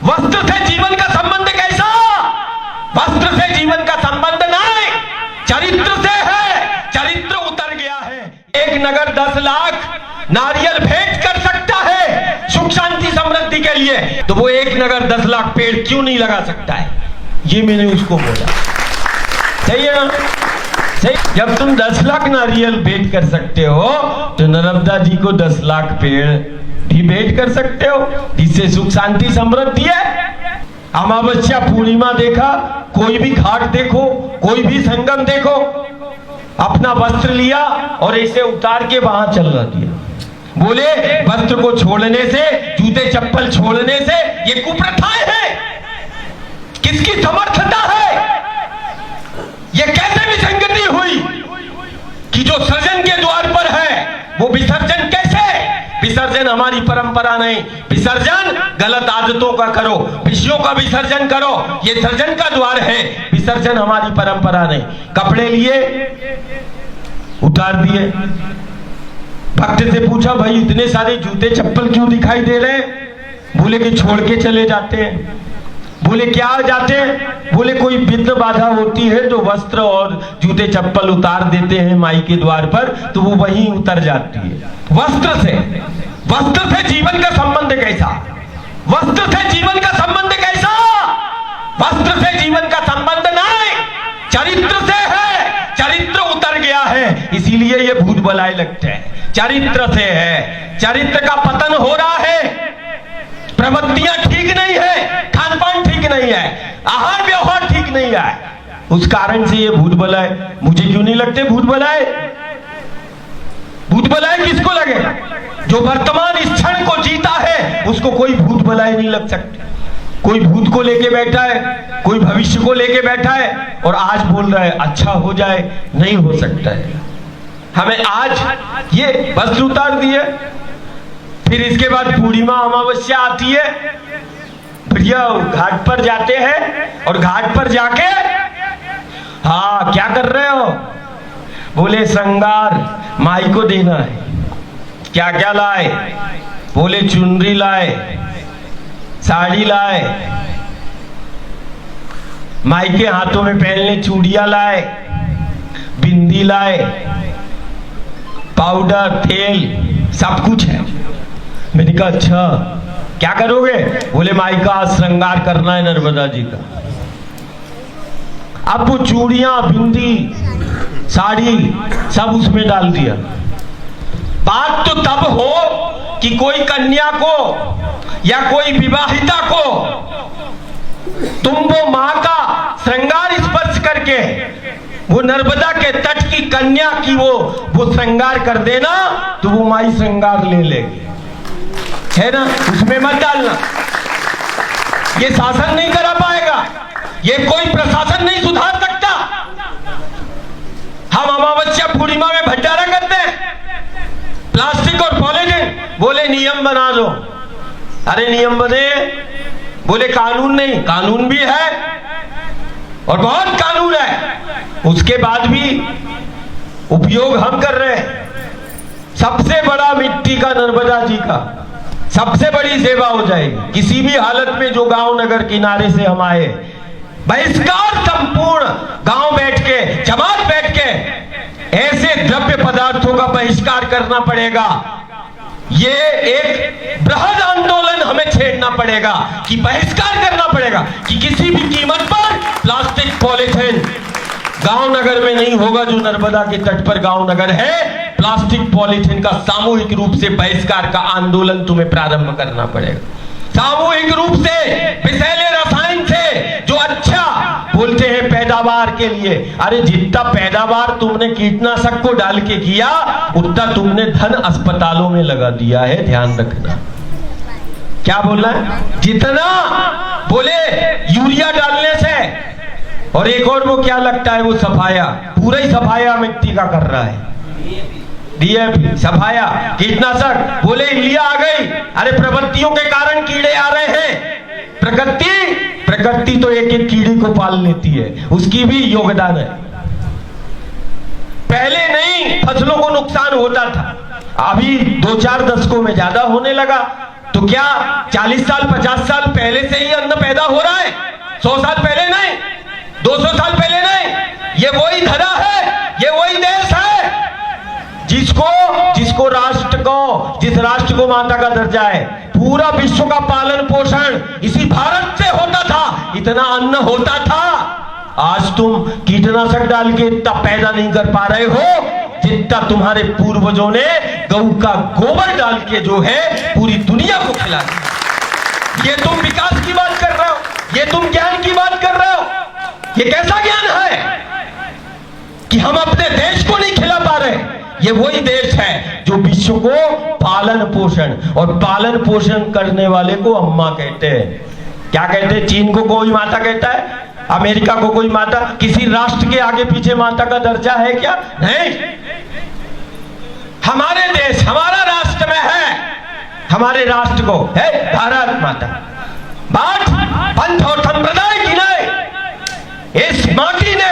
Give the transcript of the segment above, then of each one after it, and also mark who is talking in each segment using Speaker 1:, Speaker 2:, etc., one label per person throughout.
Speaker 1: वस्त्र से जीवन का संबंध कैसा? वस्त्र से जीवन का संबंध नहीं, चरित्र से है। चरित्र उतर गया है। एक नगर 10 लाख नारियल भेंट कर सकता है सुख शांति समृद्धि के लिए, तो वो एक नगर 10 लाख पेड़ क्यों नहीं लगा सकता है? ये मैंने उसको बोला। सही है ना? सही। जब तुम 10 लाख नारियल भेंट कर सकते हो तो नर्मदा जी को 10 लाख पेड़ भी भेंट कर सकते हो, जिससे सुख शांति समृद्धि है। अमावस्या पूर्णिमा देखा, कोई भी घाट देखो, कोई भी संगम देखो, अपना वस्त्र लिया और ऐसे उतार के वहां चलना दिया। बोले वस्त्र को छोड़ने से, जूते चप्पल छोड़ने से ये कुप्रथाएं हैं। किसकी समर्थता है? ये कैसे विसंगति हुई कि जो सृजन के द्वार पर है वो विसर्जन कैसे? विसर्जन हमारी परंपरा नहीं। विसर्जन गलत आदतों का करो, विषयों का विसर्जन करो, ये सृजन का द्वार है। विसर्जन हमारी परंपरा नहीं। कपड़े लिए, उतार दिए। भक्त से पूछा, भाई इतने सारे जूते चप्पल क्यों दिखाई दे रहे हैं? बोले कि छोड़ के चले जाते हैं। बोले क्या जाते हैं? बोले कोई विघ्न बाधा होती है जो वस्त्र और जूते चप्पल उतार देते हैं माई के द्वार पर, तो वो वहीं उतर जाती है। वस्त्र से जीवन का संबंध कैसा? वस्त्र से जीवन का संबंध कैसा? वस्त्र से जीवन का संबंध नहीं, चरित्र से है। चरित्र उतर गया है, इसीलिए ये भूत बलाए लगते हैं। चरित्र से है, चरित्र का पतन हो रहा है। प्रवृत्तियां ठीक नहीं है, खान पान ठीक नहीं है, आहार व्यवहार ठीक नहीं है। उस कारण से ये भूत बलाए। मुझे क्यों नहीं लगते भूत बलाए? भूत बलाए किसको लगे? जो वर्तमान इस क्षण को जीता है उसको कोई भूत बलाए नहीं लग सकते। कोई भूत को लेके बैठा है, कोई भविष्य को लेके बैठा है और आज बोल रहा है अच्छा हो जाए, नहीं हो सकता है। हमें आज ये वस्त्र उतार दिए, फिर इसके बाद पूर्णिमा अमावस्या आती है, प्रिया घाट पर जाते हैं और घाट पर जाके हाँ क्या कर रहे हो? बोले श्रृंगार माई को देना है। क्या क्या लाए? बोले चुनरी लाए, साड़ी लाए, माई के हाथों में पहनने चूड़ियां लाए, बिंदी लाए, पाउडर, तेल, सब कुछ है। मैंने कहा अच्छा क्या करोगे? बोले माई का श्रृंगार करना है नर्मदा जी का। अब वो चूड़ियां, बिंदी, साड़ी सब उसमें डाल दिया। बात तो तब हो कि कोई कन्या को या कोई विवाहिता को तुम वो मां का श्रृंगार स्पर्श करके वो नर्मदा के तट की कन्या की वो श्रृंगार कर देना, तो वो माई श्रृंगार ले लेगी, है ना? उसमें मत डालना। ये शासन नहीं करा पाएगा, ये कोई प्रशासन नहीं सुधार सकता। हम अमावस्या पूर्णिमा में भंडारा करते हैं, प्लास्टिक और पॉलीथिन, बोले नियम बना दो। अरे नियम बने, बोले कानून नहीं। कानून भी है और बहुत कानून है, उसके बाद भी उपयोग हम कर रहे हैं। सबसे बड़ा मिट्टी का नर्मदा जी का सबसे बड़ी सेवा हो जाएगी किसी भी हालत में। जो गांव नगर किनारे से हम आए, बहिष्कार संपूर्ण गांव बैठ के, जमात बैठ के ऐसे द्रव्य पदार्थों का बहिष्कार करना पड़ेगा। ये एक बृहद आंदोलन हमें छेड़ना पड़ेगा कि बहिष्कार करना पड़ेगा कि किसी भी कीमत पर प्लास्टिक, पॉलीथिन गांव नगर में नहीं होगा। जो नर्मदा के तट पर गांव नगर है, प्लास्टिक पॉलीथिन का सामूहिक रूप से बहिष्कार का आंदोलन तुम्हें प्रारंभ करना पड़ेगा। सामूहिक रूप से विषैले रसायन से जो अच्छा बोलते हैं पैदावार के लिए, अरे जितना पैदावार तुमने कीटनाशक को डाल के किया उतना तुमने धन अस्पतालों में लगा दिया है, ध्यान रखना। क्या बोलना है? जितना बोले यूरिया डालने से, और एक और वो क्या लगता है, वो सफाया, पूरा ही सफाया मिट्टी का कर रहा है, डीएपी, सफाया, कीटनाशक, बोले इल्लियां आ गई। अरे प्रवृत्तियों के कारण कीड़े आ रहे हैं। प्रकृति तो एक एक कीड़े को पाल लेती है, उसकी भी योगदान है। पहले नहीं फसलों को नुकसान होता था, अभी 2-4 दशकों में ज्यादा होने लगा। तो क्या 40 साल 50 साल पहले से ही अन्न पैदा हो रहा है? 100 साल पहले नहीं, 200 साल पहले नहीं। ये वही धरा है, ये वही देश है जिसको राष्ट्र को, जिस राष्ट्र को माता का दर्जा है, पूरा विश्व का पालन पोषण इसी भारत से होता था, इतना अन्न होता था। आज तुम कीटनाशक डाल के इतना पैदा नहीं कर पा रहे हो जितना तुम्हारे पूर्वजों ने गऊ का गोबर डाल के जो है पूरी दुनिया को खिला दिया। ये तुम विकास की बात कर रहे हो, ये तुम ज्ञान की बात कर रहे हो। ये कैसा ज्ञान है कि हम अपने देश को नहीं खिला पा रहे? ये वही देश है जो विश्व को पालन पोषण, और पालन पोषण करने वाले को अम्मा कहते हैं। क्या कहते हैं? चीन को कोई माता कहता है, अमेरिका को कोई माता? किसी राष्ट्र के आगे पीछे माता का दर्जा है क्या? नहीं। हमारे देश, हमारा राष्ट्र में है, हमारे राष्ट्र को है भारत माता। बात पंथ और संप्रदाय की नहीं, इस माटी ने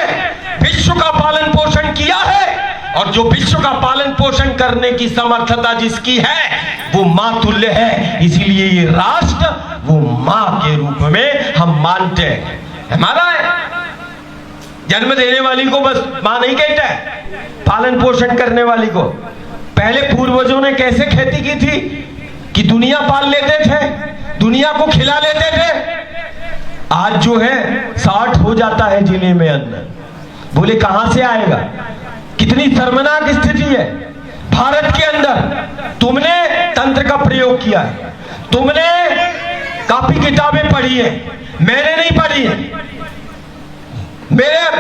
Speaker 1: विश्व का पालन पोषण किया है, और जो विश्व का पालन पोषण करने की समर्थता जिसकी है वो मां तुल्य है। इसीलिए ये राष्ट्र वो मां के रूप में हम मानते हैं। हमारा है, जन्म देने वाली को बस मां नहीं कहता है, पालन पोषण करने वाली को। पहले पूर्वजों ने कैसे खेती की थी कि दुनिया पाल लेते थे, दुनिया को खिला लेते थे। आज जो है 60 हो जाता है जिले में अन्न, बोले कहां से आएगा? कितनी शर्मनाक स्थिति है भारत के अंदर। तुमने तंत्र का प्रयोग किया है, तुमने काफी किताबें पढ़ी है, मैंने नहीं पढ़ी है।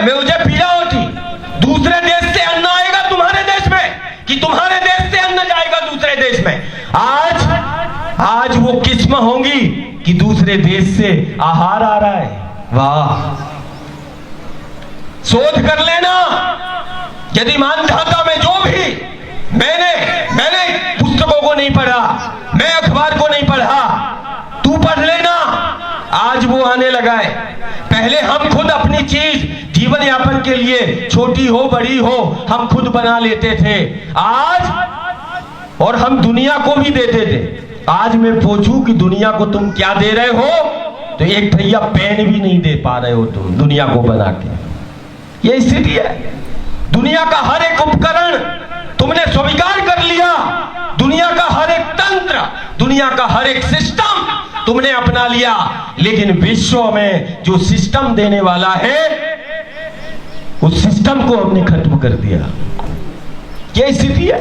Speaker 1: मुझे पीड़ा होती, दूसरे देश से अन्न आएगा तुम्हारे देश में कि तुम्हारे देश से अन्न जाएगा दूसरे देश में? आज वो किस्म होंगी कि दूसरे देश से आहार आ रहा है। वाह, शोध कर लेना। यदि मानधाता में जो भी मैंने पुस्तकों को नहीं पढ़ा, मैं अखबार को नहीं पढ़ा, तू पढ़ लेना। आज वो आने लगा है। पहले हम खुद अपनी चीज जीवन यापन के लिए, छोटी हो बड़ी हो, हम खुद बना लेते थे। आज और हम दुनिया को भी देते थे। आज मैं पूछूं कि दुनिया को तुम क्या दे रहे हो, तो एक भैया पेन भी नहीं दे पा रहे हो तुम दुनिया को बना के। ये स्थिति है। दुनिया का हर एक उपकरण तुमने स्वीकार कर लिया, दुनिया का हर एक तंत्र, दुनिया का हर एक सिस्टम तुमने अपना लिया, लेकिन विश्व में जो सिस्टम देने वाला है उस सिस्टम को हमने खत्म कर दिया। ये स्थिति है।